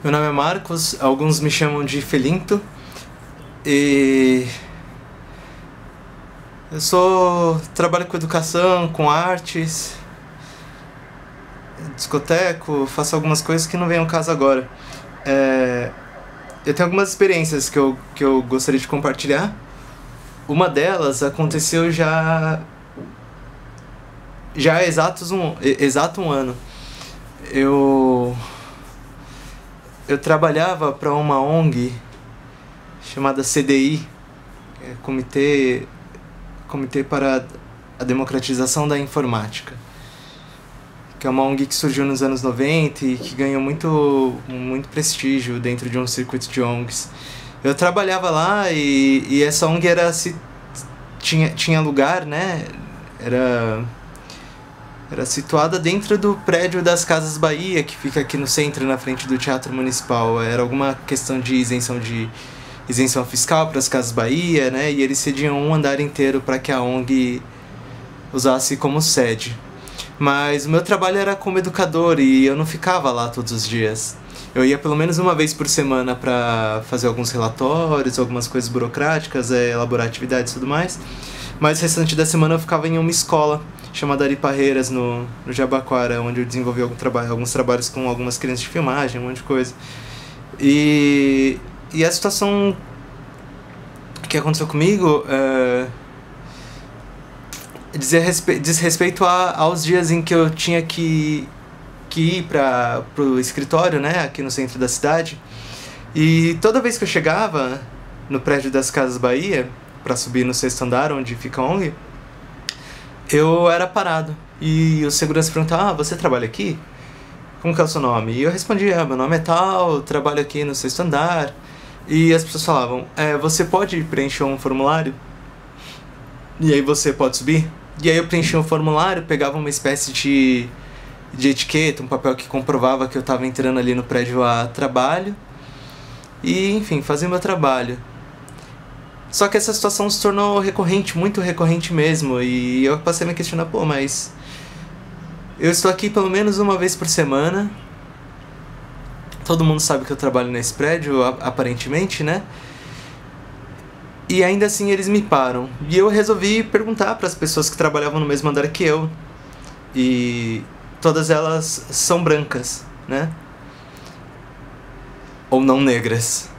Meu nome é Marcos, alguns me chamam de Felinto e trabalho com educação, com artes, discoteco, faço algumas coisas que não vêm ao caso agora. Eu tenho algumas experiências que eu gostaria de compartilhar. Uma delas aconteceu já há exato um ano. Eu trabalhava para uma ONG chamada CDI, Comitê para a Democratização da Informática, que é uma ONG que surgiu nos anos 90 e que ganhou muito prestígio dentro de um circuito de ONGs. Eu trabalhava lá e essa ONG tinha lugar, né? Era situada dentro do prédio das Casas Bahia, que fica aqui no centro, na frente do Teatro Municipal. Era alguma questão de isenção fiscal para as Casas Bahia, né? E eles cediam um andar inteiro para que a ONG usasse como sede. Mas o meu trabalho era como educador e eu não ficava lá todos os dias. Eu ia pelo menos uma vez por semana para fazer alguns relatórios, algumas coisas burocráticas, elaborar atividades e tudo mais. Mas o restante da semana eu ficava em uma escola chamada Ari Parreiras, no Jabaquara, onde eu desenvolvi alguns trabalhos com algumas crianças de filmagem, um monte de coisa. E a situação que aconteceu comigo diz respeito aos dias em que eu tinha que ir pro escritório, né, aqui no centro da cidade. E toda vez que eu chegava no prédio das Casas Bahia, para subir no 6º andar, onde fica a ONG, eu era parado. E o segurança perguntava: você trabalha aqui? Como que é o seu nome? E eu respondia: meu nome é tal, trabalho aqui no 6º andar. E as pessoas falavam: você pode preencher um formulário? E aí você pode subir? E aí eu preenchia um formulário, pegava uma espécie de etiqueta, um papel que comprovava que eu estava entrando ali no prédio a trabalho. E, enfim, fazia meu trabalho. Só que essa situação se tornou recorrente, muito recorrente mesmo, e eu passei a me questionar: pô, mas eu estou aqui pelo menos uma vez por semana, todo mundo sabe que eu trabalho nesse prédio, aparentemente, né? E ainda assim eles me param. E eu resolvi perguntar para as pessoas que trabalhavam no mesmo andar que eu, e todas elas são brancas, né? Ou não negras.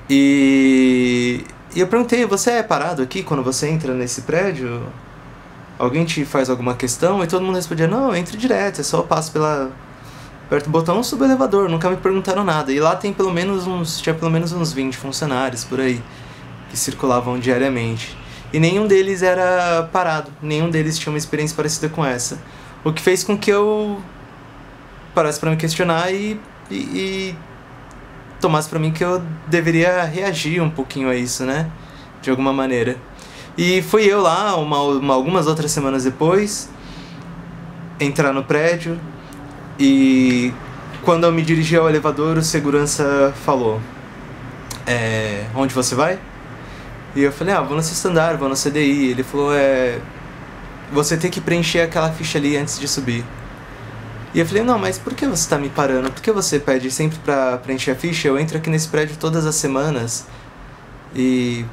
E eu perguntei: você é parado aqui quando você entra nesse prédio? Alguém te faz alguma questão? E todo mundo respondia: não, eu entro direto, é só eu passo aperto o botão, subo o elevador, nunca me perguntaram nada. E lá tinha pelo menos uns 20 funcionários por aí, que circulavam diariamente. E nenhum deles era parado, nenhum deles tinha uma experiência parecida com essa. O que fez com que eu parasse para me questionar e tomasse pra mim que eu deveria reagir um pouquinho a isso, né? De alguma maneira. E fui eu lá, algumas outras semanas depois, entrar no prédio, e quando eu me dirigi ao elevador, o segurança falou: onde você vai? E eu falei: vou no 6º andar, vou no CDI. Ele falou: você tem que preencher aquela ficha ali antes de subir. E eu falei: não, mas por que você tá me parando? Por que você pede sempre pra preencher a ficha? Eu entro aqui nesse prédio todas as semanas. E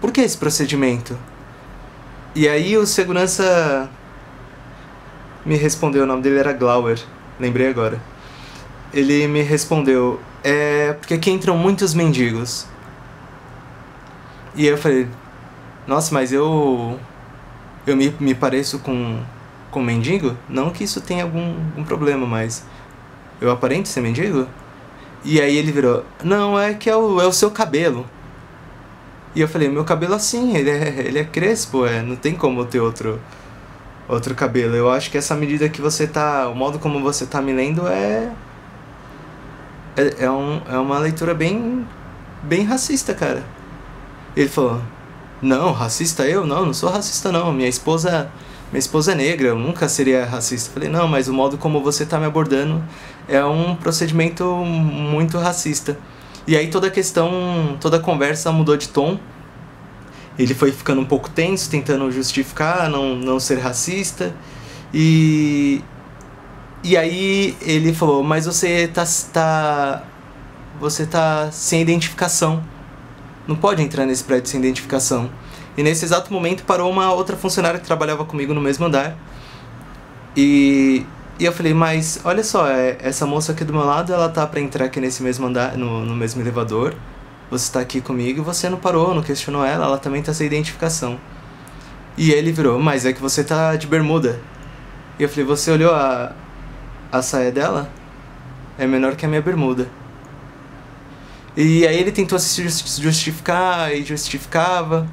por que esse procedimento? E aí o segurança me respondeu, o nome dele era Glauer, lembrei agora. Ele me respondeu: porque aqui entram muitos mendigos. E eu falei: nossa, mas eu me pareço com mendigo? Não que isso tenha algum problema, mas eu aparento ser mendigo? E aí ele virou: não, é que é o seu cabelo. E eu falei: meu cabelo assim, ele é crespo, não tem como eu ter outro cabelo. Eu acho que essa medida que você tá, o modo como você tá me lendo é uma leitura bem racista, cara. Ele falou: não, racista eu? Não sou racista não, minha esposa é negra, eu nunca seria racista. Eu falei: não, mas o modo como você tá me abordando é um procedimento muito racista. E aí toda a conversa mudou de tom. Ele foi ficando um pouco tenso, tentando justificar, não ser racista. E E aí ele falou, mas você tá sem identificação. Não pode entrar nesse prédio sem identificação. E nesse exato momento parou uma outra funcionária que trabalhava comigo no mesmo andar. E eu falei, mas olha só, essa moça aqui do meu lado, ela tá pra entrar aqui nesse mesmo andar, no mesmo elevador. Você tá aqui comigo e você não parou, não questionou ela também tá sem identificação. E aí ele virou, mas é que você tá de bermuda. E eu falei, você olhou a saia dela? É menor que a minha bermuda. E aí ele tentou se justificar e justificava.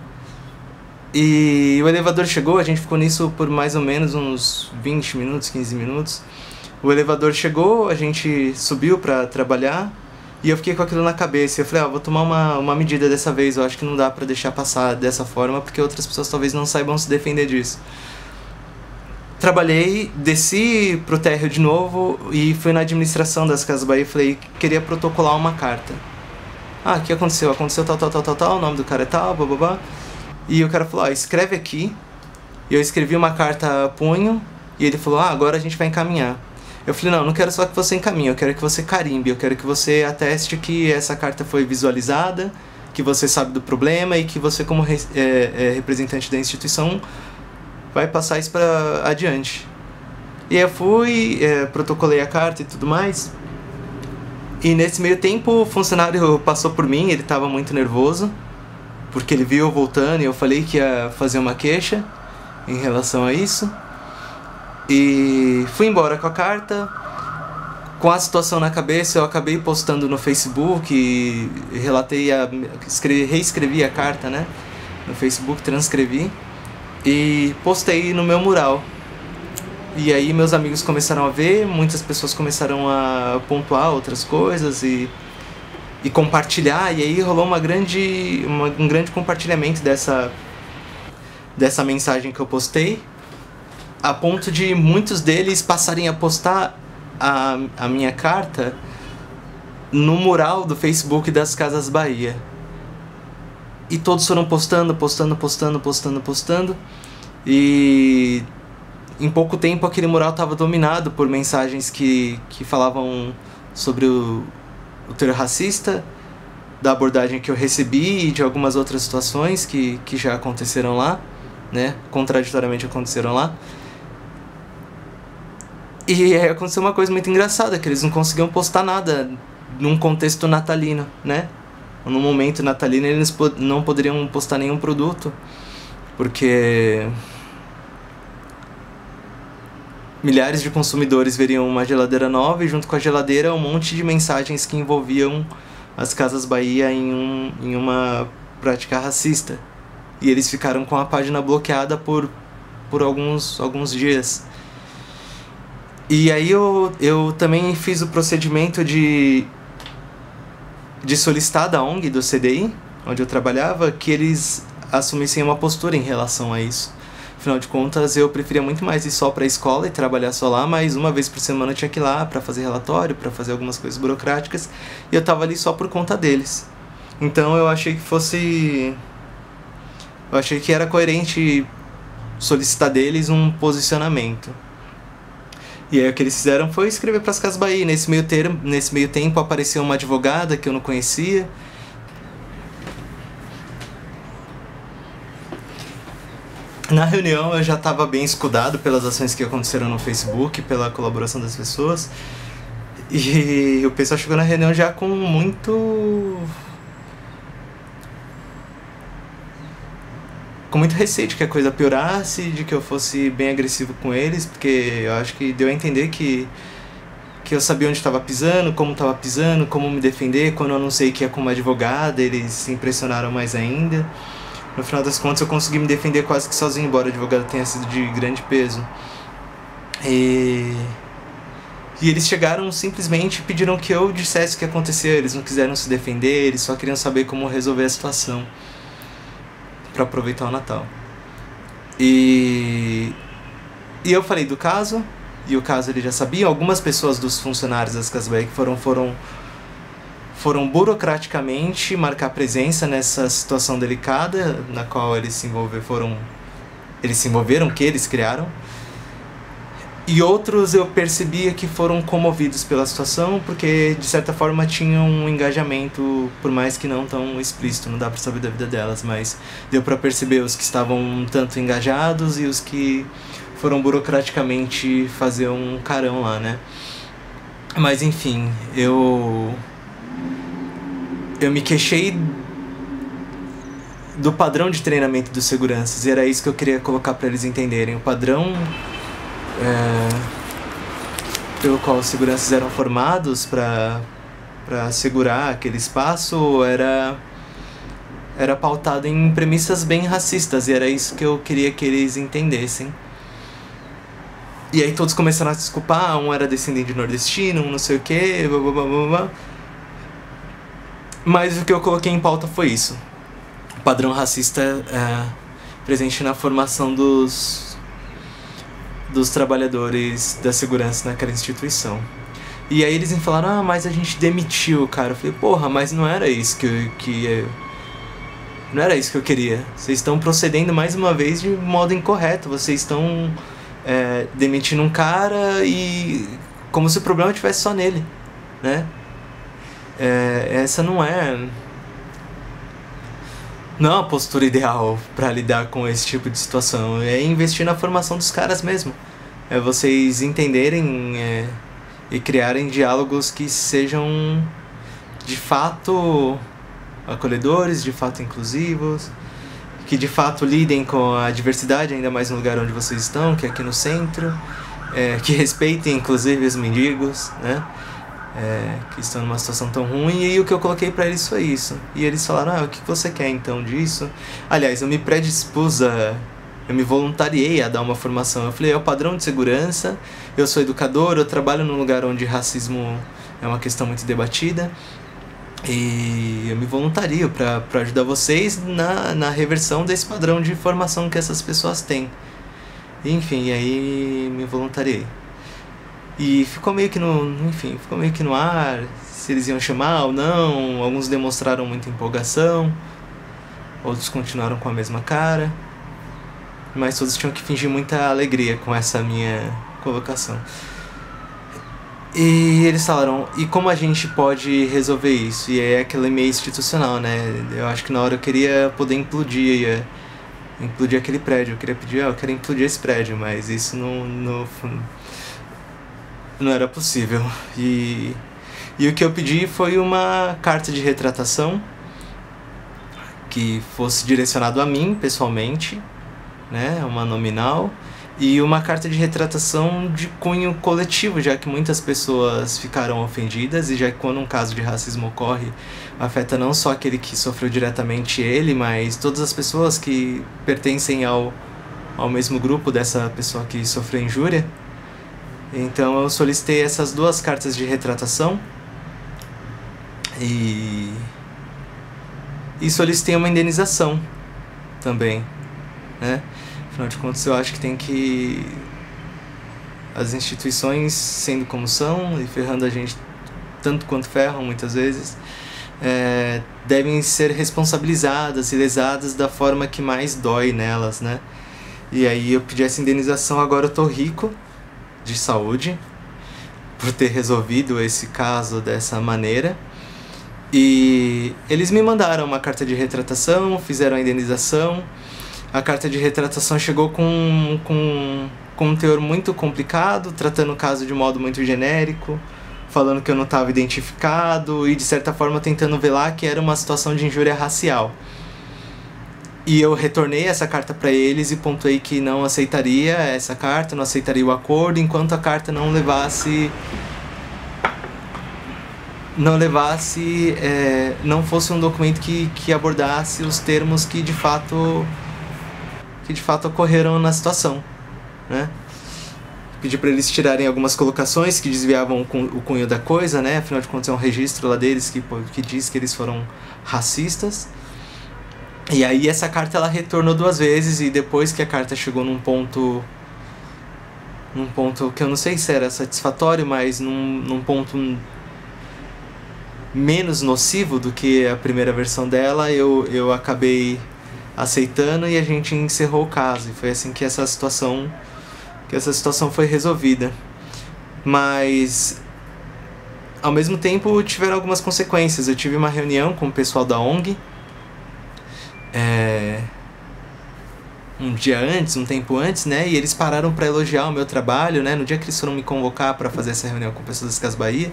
E o elevador chegou, a gente ficou nisso por mais ou menos uns 20 minutos, 15 minutos. O elevador chegou, a gente subiu pra trabalhar e eu fiquei com aquilo na cabeça. Eu falei, vou tomar uma medida dessa vez, eu acho que não dá pra deixar passar dessa forma porque outras pessoas talvez não saibam se defender disso. Trabalhei, desci pro térreo de novo e fui na administração das Casas Bahia e falei, queria protocolar uma carta. O que aconteceu? Aconteceu tal, o nome do cara é tal, bababá. E o cara falou, escreve aqui. E eu escrevi uma carta a punho. E ele falou, agora a gente vai encaminhar. Eu falei, não quero só que você encaminhe, eu quero que você carimbe. Eu quero que você ateste que essa carta foi visualizada, que você sabe do problema e que você, como representante da instituição, vai passar isso pra adiante. E aí eu fui, protocolei a carta e tudo mais. E nesse meio tempo o funcionário passou por mim, ele estava muito nervoso. Porque ele viu eu voltando e eu falei que ia fazer uma queixa em relação a isso. E fui embora com a carta. Com a situação na cabeça, eu acabei postando no Facebook e reescrevi a carta, né? No Facebook, transcrevi. E postei no meu mural. E aí meus amigos começaram a ver, muitas pessoas começaram a pontuar outras coisas e compartilhar, e aí rolou um grande compartilhamento dessa mensagem que eu postei, a ponto de muitos deles passarem a postar a minha carta no mural do Facebook das Casas Bahia. E todos foram postando, e em pouco tempo aquele mural estava dominado por mensagens que falavam sobre o teor racista, da abordagem que eu recebi e de algumas outras situações que já aconteceram lá, né? Contraditoriamente aconteceram lá. E aí aconteceu uma coisa muito engraçada, que eles não conseguiam postar nada num contexto natalino, né? No momento natalino eles não poderiam postar nenhum produto, porque milhares de consumidores veriam uma geladeira nova e junto com a geladeira um monte de mensagens que envolviam as Casas Bahia em uma prática racista. E eles ficaram com a página bloqueada por alguns dias. E aí eu também fiz o procedimento de solicitar da ONG, do CDI, onde eu trabalhava, que eles assumissem uma postura em relação a isso. Afinal de contas, eu preferia muito mais ir só para a escola e trabalhar só lá, mas uma vez por semana eu tinha que ir lá para fazer relatório, para fazer algumas coisas burocráticas, e eu tava ali só por conta deles. Então eu achei que era coerente solicitar deles um posicionamento. E aí o que eles fizeram foi escrever para as Casas Bahia. Nesse meio tempo apareceu uma advogada que eu não conhecia. Na reunião eu já estava bem escudado pelas ações que aconteceram no Facebook, pela colaboração das pessoas. E o pessoal chegou na reunião já com muito receio de que a coisa piorasse, de que eu fosse bem agressivo com eles, porque eu acho que deu a entender que eu sabia onde estava pisando, como me defender. Quando eu anunciei que ia como advogada, eles se impressionaram mais ainda. No final das contas eu consegui me defender quase que sozinho, embora o advogado tenha sido de grande peso. E eles chegaram simplesmente pediram que eu dissesse o que aconteceu. Eles não quiseram se defender, eles só queriam saber como resolver a situação para aproveitar o Natal. E eu falei do caso, e o caso eles já sabiam. Algumas pessoas dos funcionários das Casas Bahia que foram burocraticamente marcar presença nessa situação delicada na qual eles se envolveram, que eles criaram. E outros eu percebia que foram comovidos pela situação, porque de certa forma tinham um engajamento, por mais que não tão explícito, não dá pra saber da vida delas, mas deu pra perceber os que estavam um tanto engajados e os que foram burocraticamente fazer um carão lá, né? Mas enfim, eu me queixei do padrão de treinamento dos seguranças, e era isso que eu queria colocar pra eles entenderem. O padrão pelo qual os seguranças eram formados para segurar aquele espaço era pautado em premissas bem racistas, e era isso que eu queria que eles entendessem. E aí todos começaram a se desculpar, um era descendente de nordestino, um não sei o que, blá blá blá blá blá. Mas o que eu coloquei em pauta foi isso. O padrão racista presente na formação dos trabalhadores da segurança naquela instituição. E aí eles me falaram, mas a gente demitiu o cara. Eu falei, porra, mas não era isso não era isso que eu queria. Vocês estão procedendo mais uma vez de modo incorreto. Vocês estão demitindo um cara e como se o problema estivesse só nele, né? Essa não é a postura ideal para lidar com esse tipo de situação. É investir na formação dos caras mesmo. É vocês entenderem e criarem diálogos que sejam de fato acolhedores, de fato inclusivos, que de fato lidem com a diversidade, ainda mais no lugar onde vocês estão, que é aqui no centro, que respeitem inclusive os mendigos, né? Que estão numa situação tão ruim. E o que eu coloquei pra eles foi isso. E eles falaram, o que você quer então disso? Aliás, eu me predispus eu me voluntariei a dar uma formação. Eu falei, é o padrão de segurança, eu sou educador, eu trabalho num lugar onde racismo é uma questão muito debatida, e eu me voluntario pra ajudar vocês na reversão desse padrão de formação que essas pessoas têm. Enfim, aí me voluntariei. E ficou meio que no ar, se eles iam chamar ou não. Alguns demonstraram muita empolgação, outros continuaram com a mesma cara, mas todos tinham que fingir muita alegria com essa minha colocação. E eles falaram, e como a gente pode resolver isso? E é aquele meio institucional, né? Eu acho que na hora eu queria poder implodir aquele prédio. Eu queria pedir, eu quero implodir esse prédio, mas isso não era possível. E o que eu pedi foi uma carta de retratação que fosse direcionado a mim pessoalmente, né, uma nominal, e uma carta de retratação de cunho coletivo, já que muitas pessoas ficaram ofendidas, e já que quando um caso de racismo ocorre, afeta não só aquele que sofreu diretamente ele, mas todas as pessoas que pertencem ao mesmo grupo dessa pessoa que sofreu injúria. Então eu solicitei essas duas cartas de retratação e solicitei uma indenização também, né? Afinal de contas, eu acho que as instituições, sendo como são e ferrando a gente tanto quanto ferram muitas vezes, devem ser responsabilizadas e lesadas da forma que mais dói nelas, né? E aí eu pedi essa indenização. Agora eu tô rico de saúde por ter resolvido esse caso dessa maneira, e eles me mandaram uma carta de retratação, fizeram a indenização. A carta de retratação chegou com um teor muito complicado, tratando o caso de modo muito genérico, falando que eu não estava identificado e de certa forma tentando velar que era uma situação de injúria racial. E eu retornei essa carta para eles e pontuei que não aceitaria essa carta, não aceitaria o acordo, enquanto a carta não fosse um documento que abordasse os termos que de fato ocorreram na situação, né? Pedi para eles tirarem algumas colocações que desviavam o cunho da coisa, né? Afinal de contas é um registro lá deles que diz que eles foram racistas. E aí essa carta ela retornou 2 vezes, e depois que a carta chegou num ponto que eu não sei se era satisfatório, mas num ponto menos nocivo do que a primeira versão dela, eu acabei aceitando e a gente encerrou o caso. E foi assim que essa situação que essa situação foi resolvida. Mas ao mesmo tempo tiveram algumas consequências. Eu tive uma reunião com o pessoal da ONG um tempo antes, né? E eles pararam para elogiar o meu trabalho, né? No dia que eles foram me convocar para fazer essa reunião com pessoas das Casas Bahia,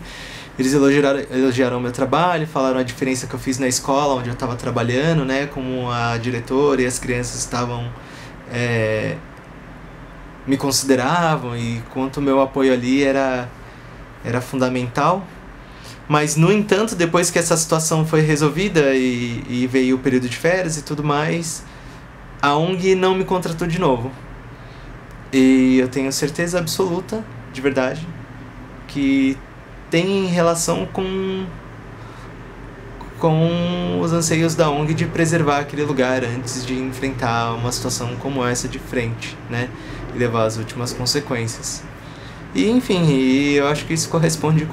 eles elogiaram o meu trabalho, falaram a diferença que eu fiz na escola onde eu estava trabalhando, né? Como a diretora e as crianças estavam me consideravam e quanto o meu apoio ali era fundamental. Mas, no entanto, depois que essa situação foi resolvida e veio o período de férias e tudo mais, a ONG não me contratou de novo. E eu tenho certeza absoluta, de verdade, que tem relação com os anseios da ONG de preservar aquele lugar antes de enfrentar uma situação como essa de frente, né? E levar as últimas consequências. E, enfim, eu acho que isso corresponde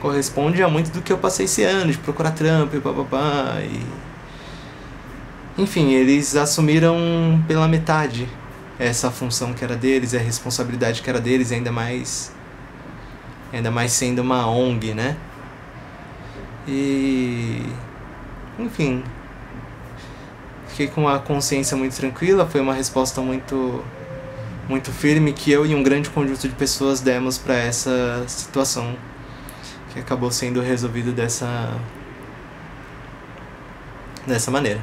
corresponde a muito do que eu passei esse ano, de procurar trampo e papapá. Enfim, eles assumiram pela metade essa função que era deles, a responsabilidade que era deles, ainda mais sendo uma ONG, né? E... enfim, fiquei com a consciência muito tranquila, foi uma resposta muito firme que eu e um grande conjunto de pessoas demos para essa situação que acabou sendo resolvido dessa maneira.